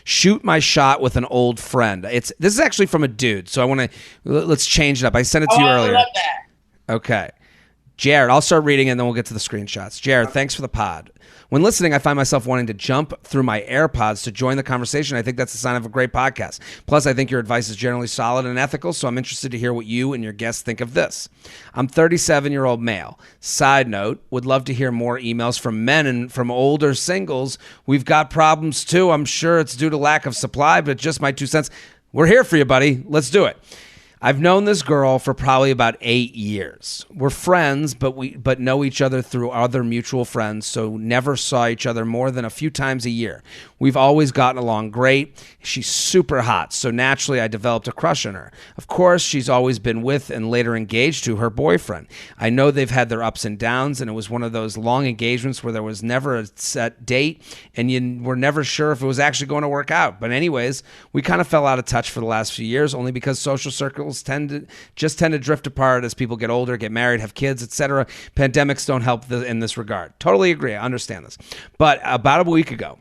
Shoot my shot with an old friend. This is actually from a dude, so let's change it up. I sent it to you earlier. I love that. Okay. Jared, I'll start reading and then we'll get to the screenshots. Jared, thanks for the pod. When listening, I find myself wanting to jump through my AirPods to join the conversation. I think that's a sign of a great podcast. Plus, I think your advice is generally solid and ethical, so I'm interested to hear what you and your guests think of this. I'm 37-year-old male. Side note, would love to hear more emails from men and from older singles. We've got problems too. I'm sure it's due to lack of supply, but just my 2 cents. We're here for you, buddy. Let's do it. I've known this girl for probably about 8 years. We're friends, but know each other through other mutual friends, so never saw each other more than a few times a year. We've always gotten along great. She's super hot, so naturally I developed a crush on her. Of course, she's always been with and later engaged to her boyfriend. I know they've had their ups and downs, and it was one of those long engagements where there was never a set date, and you were never sure if it was actually going to work out. But anyways, we kind of fell out of touch for the last few years, only because social circles tend to drift apart as people get older, get married, have kids, etc. Pandemics don't help in this regard. Totally agree. I understand this. But about a week ago,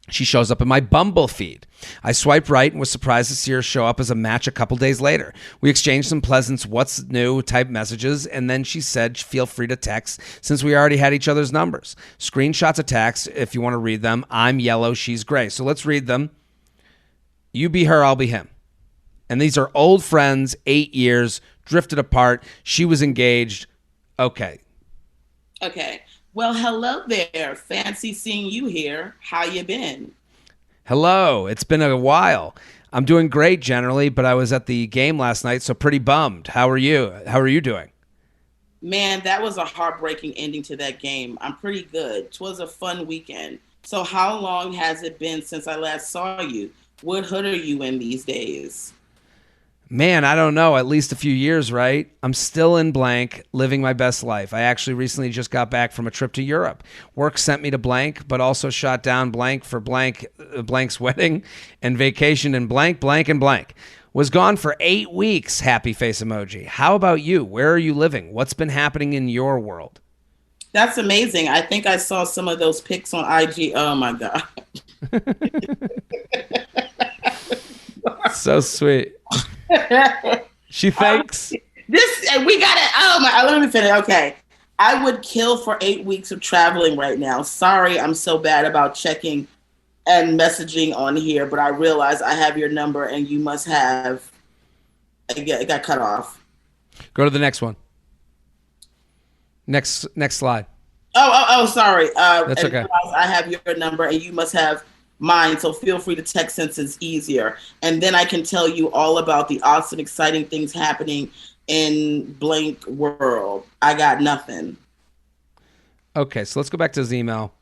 she shows up in my Bumble feed. I swiped right and was surprised to see her show up as a match a couple days later. We exchanged some pleasant what's new type messages, and then she said feel free to text since we already had each other's numbers. Screenshots of texts if you want to read them. I'm yellow, she's gray. So let's read them. You be her, I'll be him. And these are old friends, 8 years, drifted apart. She was engaged. Okay. Well, hello there. Fancy seeing you here. How you been? Hello. It's been a while. I'm doing great generally, but I was at the game last night, so pretty bummed. How are you? How are you doing? Man, that was a heartbreaking ending to that game. I'm pretty good. It was a fun weekend. So how long has it been since I last saw you? What hood are you in these days? Man, I don't know. At least a few years, right? I'm still in blank, living my best life. I actually recently just got back from a trip to Europe. Work sent me to blank, but also shot down blank for blank's wedding and vacation in blank, blank, and blank. Was gone for 8 weeks, happy face emoji. How about you? Where are you living? What's been happening in your world? That's amazing. I think I saw some of those pics on IG. Oh, my God. So sweet. She thinks we got it. Oh my! Let me finish. Okay, I would kill for 8 weeks of traveling right now. Sorry, I'm so bad about checking and messaging on here, but I realize I have your number, and you must have. It got cut off. Go to the next one. Next slide. Oh, sorry. That's okay. I have your number, and you must have mine, so feel free to text since it's easier. And then I can tell you all about the awesome, exciting things happening in blank world. I got nothing. Okay, so let's go back to his email.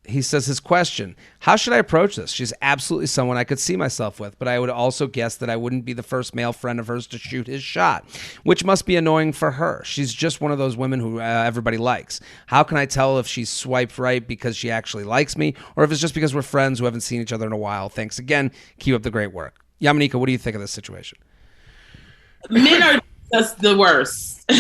He says his question, how should I approach this? She's absolutely someone I could see myself with, but I would also guess that I wouldn't be the first male friend of hers to shoot his shot, which must be annoying for her. She's just one of those women who everybody likes. How can I tell if she's swiped right because she actually likes me, or if it's just because we're friends who haven't seen each other in a while? Thanks again. Keep up the great work. Yamanika, what do you think of this situation? Men are just the worst. And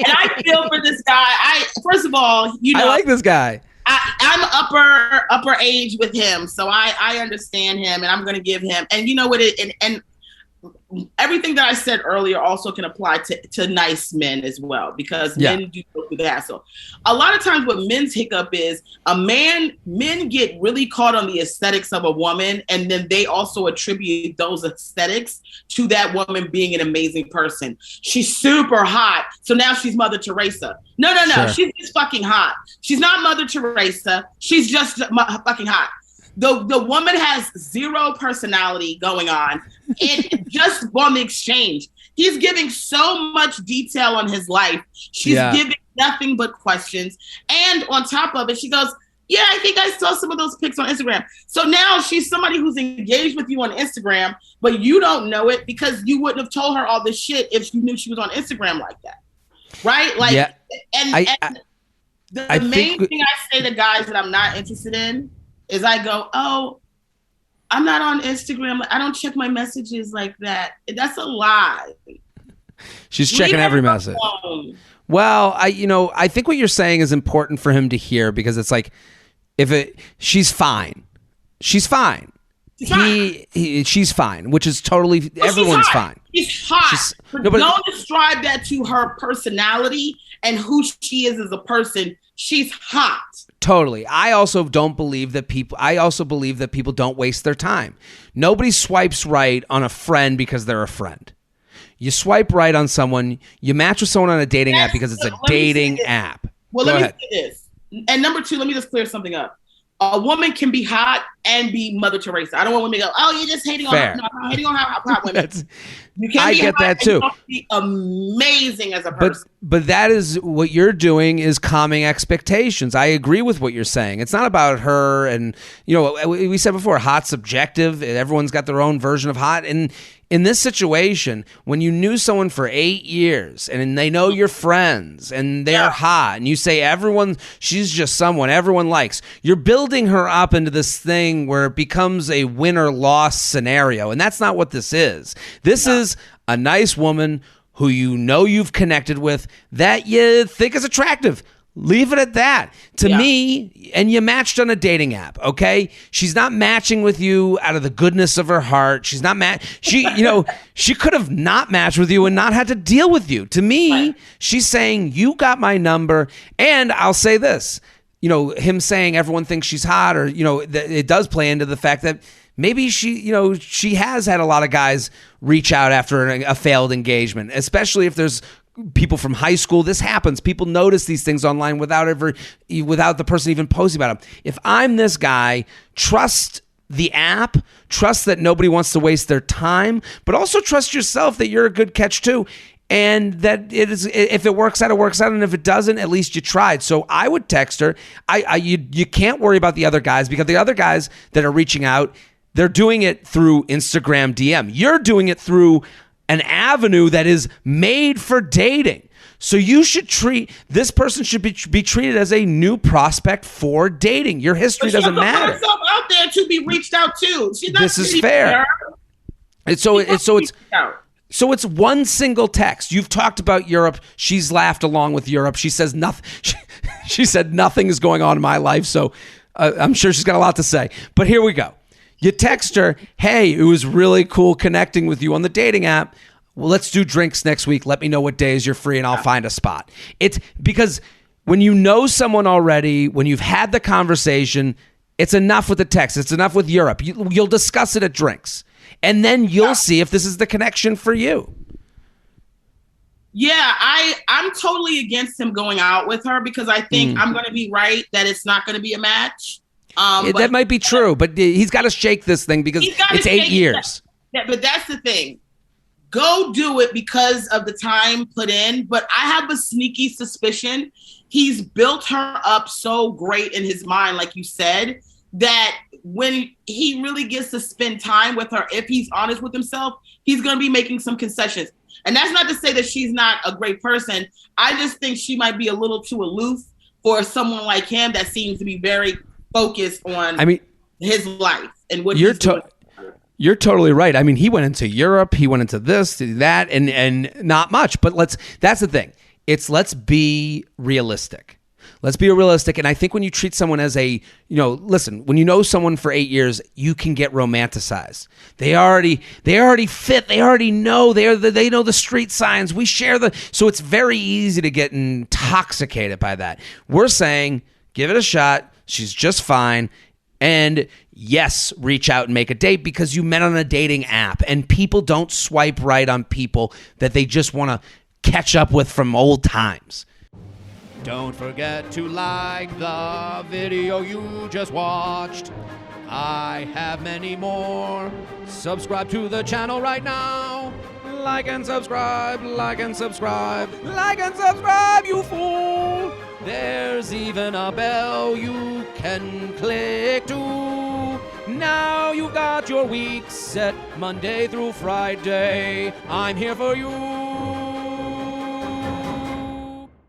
I feel for this guy. First of all, I like this guy. I'm upper age with him, so I understand him, and I'm going to give him. And you know what? And everything that I said earlier also can apply to nice men as well, because men do go through the hassle. A lot of times what men's hiccup is men get really caught on the aesthetics of a woman, and then they also attribute those aesthetics to that woman being an amazing person. She's super hot, so now she's Mother Teresa. No. Sure. She's just fucking hot. She's not Mother Teresa. She's just fucking hot. The woman has zero personality going on. It just on the exchange. He's giving so much detail on his life. She's giving nothing but questions. And on top of it, she goes, yeah, I think I saw some of those pics on Instagram. So now she's somebody who's engaged with you on Instagram, but you don't know it because you wouldn't have told her all this shit if you knew she was on Instagram like that. Right? Like, the main thing I say to guys that I'm not interested in is I go, oh, I'm not on Instagram. I don't check my messages like that. That's a lie. She's checking every message. Well, I think what you're saying is important for him to hear, because it's like, she's fine. She's fine. She's fine, which is totally everyone's fine. She's hot. Don't describe that to her personality and who she is as a person. She's hot. Totally. I also believe that people don't waste their time. Nobody swipes right on a friend because they're a friend. You swipe right on someone. You match with someone on a dating app because it's a dating app. Well, let me say this. And number two, let me just clear something up. A woman can be hot and be Mother Teresa. I don't want women to go, oh, you're just hating on her. No, I'm hating on hot women. You can I get that too. Be amazing as a person. But that is what you're doing is calming expectations. I agree with what you're saying. It's not about her. And, we said before, hot's subjective. Everyone's got their own version of hot. And in this situation, when you knew someone for 8 years and they know you're friends and they're hot and you say she's just someone everyone likes, you're building her up into this thing where it becomes a win or loss scenario. And that's not what this is. This is a nice woman who you've connected with that you think is attractive. Leave it at that. To me, and you matched on a dating app, okay? She's not matching with you out of the goodness of her heart. She's not she could have not matched with you and not had to deal with you. To me, she's saying, you got my number. And I'll say this, him saying everyone thinks she's hot, or, it does play into the fact that maybe she has had a lot of guys reach out after a failed engagement, especially if there's people from high school. This happens. People notice these things online without the person even posting about them. If I'm this guy, trust the app, trust that nobody wants to waste their time, but also trust yourself that you're a good catch too. And that if it works out, it works out. And if it doesn't, at least you tried. So I would text her. You can't worry about the other guys, because the other guys that are reaching out, they're doing it through Instagram DM. You're doing it through an avenue that is made for dating. So this person should be treated as a new prospect for dating. Your history doesn't matter. Put herself out there to be reached out to. This is fair. So it's one single text. You've talked about Europe. She's laughed along with Europe. She says nothing. She said nothing is going on in my life. So I'm sure she's got a lot to say. But here we go. You text her, hey, it was really cool connecting with you on the dating app. Well, let's do drinks next week. Let me know what days you're free and I'll find a spot. It's because when you know someone already, when you've had the conversation, it's enough with the text. It's enough with Europe. You'll discuss it at drinks. And then you'll see if this is the connection for you. Yeah, I'm totally against him going out with her, because I think I'm going to be right that it's not going to be a match. That might be true, but he's got to shake this thing because it's 8 years. But that's the thing. Go do it because of the time put in. But I have a sneaky suspicion he's built her up so great in his mind, like you said, that when he really gets to spend time with her, if he's honest with himself, he's going to be making some concessions. And that's not to say that she's not a great person. I just think she might be a little too aloof for someone like him that seems to be very focused on his life and what he's doing. You're totally right. I mean, he went into Europe, he went into this, that, and not much. But that's the thing. Let's be realistic. Let's be realistic. And I think when you treat someone as listen, when you know someone for 8 years, you can get romanticized. They already fit. They already know. They know the street signs. We share so it's very easy to get intoxicated by that. We're saying, give it a shot. She's just fine. And yes, reach out and make a date because you met on a dating app. And people don't swipe right on people that they just want to catch up with from old times. Don't forget to like the video you just watched. I have many more. Subscribe to the channel right now. Like and subscribe, like and subscribe, like and subscribe, you fool. There's even a bell you can click to. Now you've got your week set Monday through Friday. I'm here for you.